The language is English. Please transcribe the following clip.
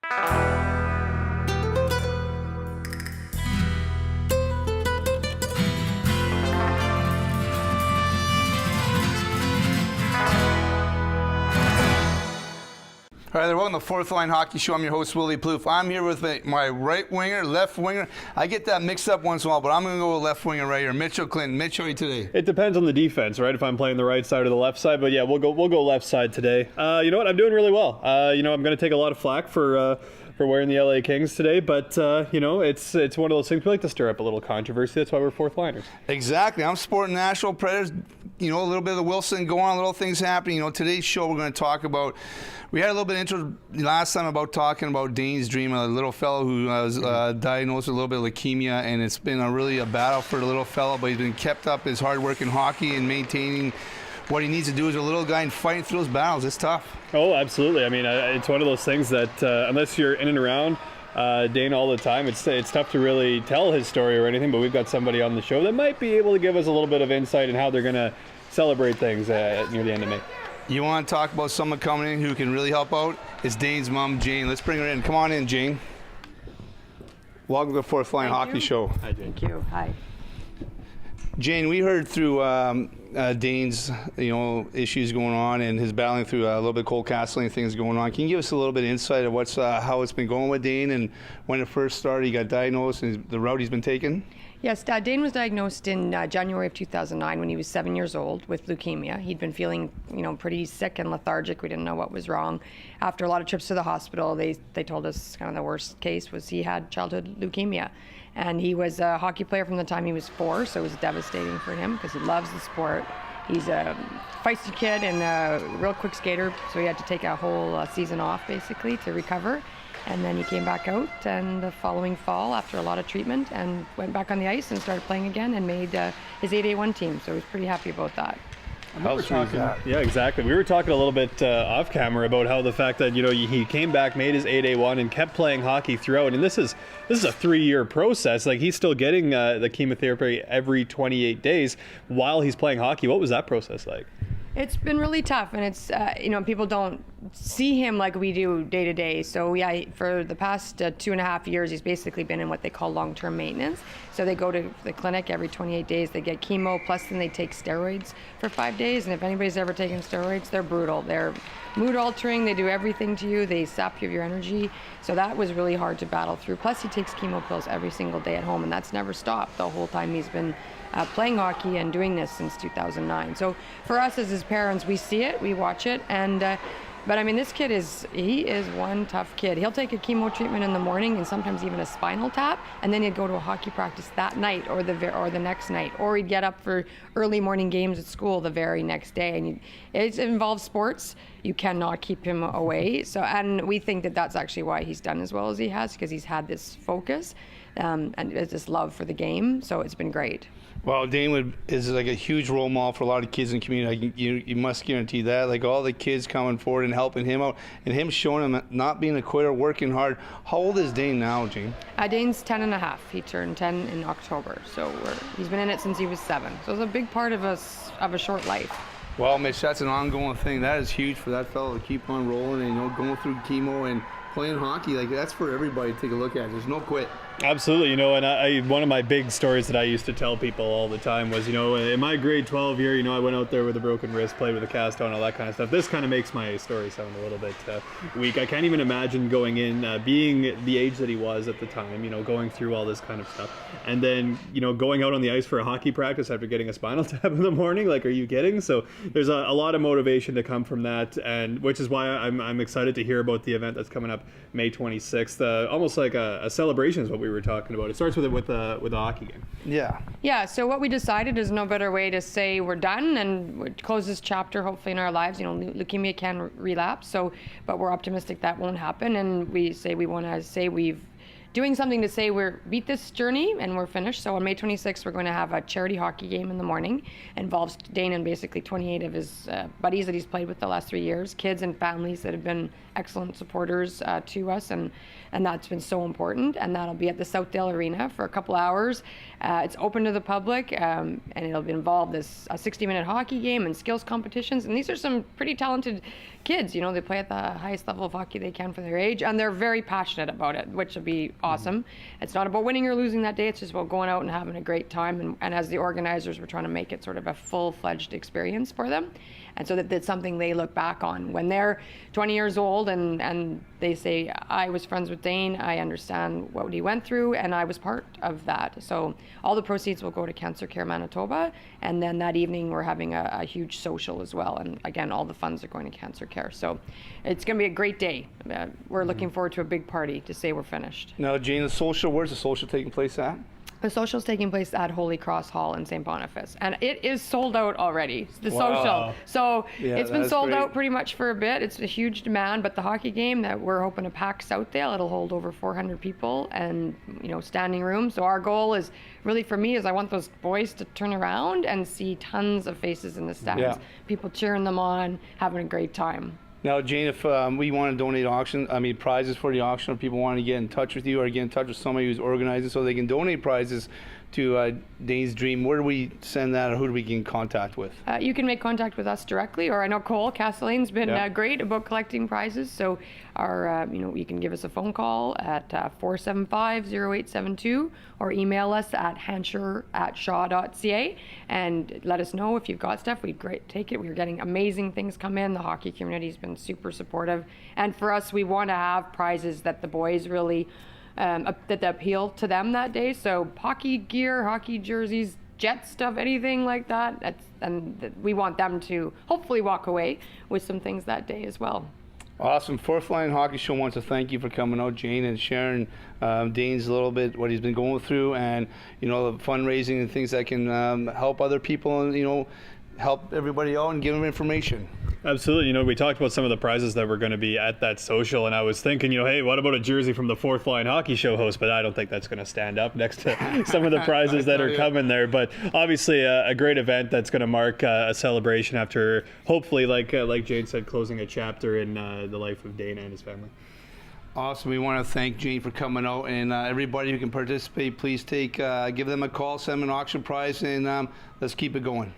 All right, welcome to the Fourth Line Hockey Show. I'm your host, Willie Plouffe. I'm here with my right winger, left winger. I get that mixed up once in a while, but I'm going to go with left winger right here. Mitchell Clinton. Mitch, how are you today? It depends on the defense, right? If I'm playing the right side or the left side, but yeah, we'll go left side today. You know what? I'm doing really well. I'm going to take a lot of flack for wearing the LA Kings today, but it's one of those things we like to stir up a little controversy. That's why we're fourth liners. Exactly. I'm sporting Nashville Predators. A little bit of the Wilson going on, little things happening. Today's show we're going to talk about. We had a little bit of intro last time about talking about Dane's dream, a little fellow who was diagnosed with a little bit of leukemia, and it's been really a battle for the little fellow, but he's been kept up his hard work in hockey and maintaining what he needs to do as a little guy and fighting through those battles. It's tough. Oh, absolutely. I mean, it's one of those things that unless you're in and around Dane all the time, it's tough to really tell his story or anything, but we've got somebody on the show that might be able to give us a little bit of insight in how they're going to celebrate things near the end of May. You want to talk about someone coming in who can really help out? It's Dane's mom, Jane. Let's bring her in. Come on in, Jane. Welcome to the Fourth Line Hockey Show. Hi, Jane. Thank you. Hi. Jane, we heard through Dane's issues going on and his battling through a little bit of cold castling things going on. Can you give us a little bit of insight of what's how it's been going with Dane and when it first started, he got diagnosed and the route he's been taking? Yes, Dane was diagnosed in January of 2009 when he was 7 years old with leukemia. He'd been feeling, pretty sick and lethargic. We didn't know what was wrong. After a lot of trips to the hospital, they told us kind of the worst case was he had childhood leukemia. And he was a hockey player from the time he was 4, so it was devastating for him because he loves the sport. He's a feisty kid and a real quick skater, so he had to take a whole season off basically to recover. And then he came back out and the following fall after a lot of treatment and went back on the ice and started playing again and made his 8A1 team. So he was pretty happy about that. Yeah, exactly. We were talking a little bit off camera about how the fact that he came back, made his 8A1, and kept playing hockey throughout. And this is a 3-year process. Like, he's still getting the chemotherapy every 28 days while he's playing hockey. What was that process like? It's been really tough, and it's people don't see him like we do day to day. So yeah, for the past 2.5 years, he's basically been in what they call long-term maintenance. So they go to the clinic every 28 days. They get chemo, plus then they take steroids for 5 days. And if anybody's ever taken steroids, they're brutal. They're mood altering. They do everything to you. They sap you of your energy. So that was really hard to battle through. Plus he takes chemo pills every single day at home, and that's never stopped the whole time he's been playing hockey and doing this since 2009. So for us as his parents, we see it, we watch it, and but I mean, this kid is one tough kid. He'll take a chemo treatment in the morning and sometimes even a spinal tap, and then he'd go to a hockey practice that night or the next night, or he'd get up for early morning games at school the very next day. And it involves sports. You cannot keep him away. So, and we think that that's actually why he's done as well as he has, because he's had this focus and this love for the game. So it's been great. Well, Dane is like a huge role model for a lot of kids in the community. You must guarantee that. Like all the kids coming forward and helping him out, and him showing him not being a quitter, working hard. How old is Dane now, Jane? Dane's 10 and a half. He turned 10 in October. So he's been in it since he was 7. So it's a big part of a short life. Well, Mitch, that's an ongoing thing. That is huge for that fellow to keep on rolling and going through chemo and playing hockey. Like, that's for everybody to take a look at. There's no quit. Absolutely, and one of my big stories that I used to tell people all the time was, in my grade 12 year, I went out there with a broken wrist, played with a cast on, all that kind of stuff. This kind of makes my story sound a little bit weak. I can't even imagine going in, being the age that he was at the time, going through all this kind of stuff. And then, going out on the ice for a hockey practice after getting a spinal tap in the morning, like, are you kidding? So there's a lot of motivation to come from that, and which is why I'm excited to hear about the event that's coming up May 26th. Almost like a celebration is what we were talking about. It starts with a hockey game. Yeah, so what we decided is no better way to say we're done and close this chapter hopefully in our lives. Leukemia can relapse, but we're optimistic that won't happen, and we want to say we've doing something to say we're beat this journey and we're finished. So on May 26th, we're going to have a charity hockey game in the morning. It involves Dane and basically 28 of his buddies that he's played with the last 3 years, kids and families that have been excellent supporters to us, and that's been so important. And that'll be at the Southdale Arena for a couple hours. It's open to the public, and it'll involve this 60-minute hockey game and skills competitions. And these are some pretty talented kids. You know, they play at the highest level of hockey they can for their age, and they're very passionate about it, which will be awesome. It's not about winning or losing that day. It's just about going out and having a great time. And as the organizers, we're trying to make it sort of a full-fledged experience for them. And so that it's something they look back on when they're 20 years old and they say, I was friends with Dane, I understand what he went through, and I was part of that. So all the proceeds will go to Cancer Care Manitoba, and then that evening we're having a huge social as well. And again, all the funds are going to Cancer Care. So it's going to be a great day. We're looking forward to a big party to say we're finished. Now, Jane, the social, where's the social taking place at? The social is taking place at Holy Cross Hall in St. Boniface, and it is sold out already. The Wow. social, so Yeah, it's been that's sold great. out pretty much for a bit. It's a huge demand, but the hockey game that we're hoping to pack Southdale, it'll hold over 400 people, and standing room. So our goal is really, for me, is I want those boys to turn around and see tons of faces in the stands, Yeah. people cheering them on, having a great time. Now, Jane, if we want to donate prizes for the auction, or people want to get in touch with you or get in touch with somebody who's organizing so they can donate prizes to Dane's Dream, where do we send that, or who do we get in contact with? You can make contact with us directly, or I know Cole Castellane's been Yeah. great about collecting prizes. So you can give us a phone call at 475-0872, or email us at hantscher@shaw.ca and let us know if you've got stuff. We'd take it. We're getting amazing things come in. The hockey community's been super supportive, and for us, we want to have prizes that the boys really that appeal to them that day. So hockey gear, hockey jerseys, jet stuff, anything like that. We want them to hopefully walk away with some things that day as well. Awesome. Fourth Line Hockey Show wants to thank you for coming out, Jane, and sharing Dane's a little bit what he's been going through, and the fundraising and things that can help other people, and help everybody out and give them information. Absolutely. We talked about some of the prizes that were going to be at that social, and I was thinking, hey, what about a jersey from the Fourth Line Hockey Show host? But I don't think that's going to stand up next to some of the prizes that are coming there. But obviously a great event that's going to mark a celebration after, hopefully, like Jane said, closing a chapter in the life of Dane and his family. Awesome. We want to thank Jane for coming out, and everybody who can participate, please give them a call, send them an auction prize, and let's keep it going.